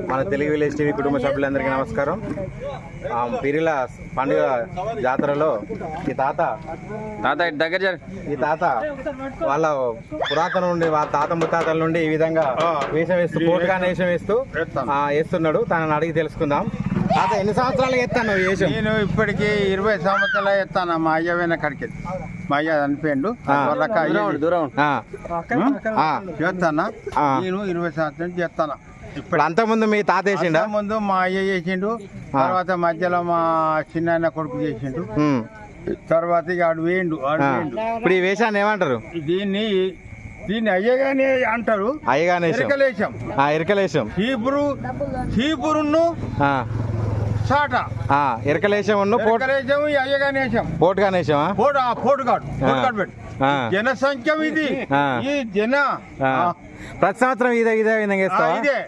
మన Telugu village TV కుటుంబ సభ్యులందరికీ నమస్కారం. పిరిల పండుగ జాతరలో ఈ తాత వాళ్ళ పురాతన నుండి వాళ్ళ తాత ముత్తాతల నుండి ఈ విధంగా వేషం వేస్తూ కోటుగానే వేషం వేస్తూ వేస్తున్నాడు. తనని అడిగి తెలుసుకుందాం. తాత ఎన్ని సంవత్సరాలు ఎత్తాను వేషం? నేను ఇప్పటికి 20 సంవత్సరాలు ఎత్తాను. మా అయ్య వెన కడికి మా అయ్య చనిపోయిండు చేస్తానా. నేను 20 సంవత్సరాలు చేస్తాను. ఇప్పుడు అంతకుముందు మీ తాత వేసిండా? ముందు మా అయ్య చేసిండు, తర్వాత మధ్యలో మా చిన్న కొడుకు చేసిండు, తర్వాత ఇక ఆడు వేయండు. ఇప్పుడు ఈ వేషాన్ని ఏమంటారు? దీన్ని అయ్యగానే అంటారు. అయ్యగానే ఇరకలేశం హీపురును సాట ఇరకలేశం అయ్యగానేశం పోటుగానేశం పోటుగాడు పెట్టు జనసంఖ్య ఇది. ఈ జన ప్రతి సంవత్సరం ఇదే విధంగా ఇదే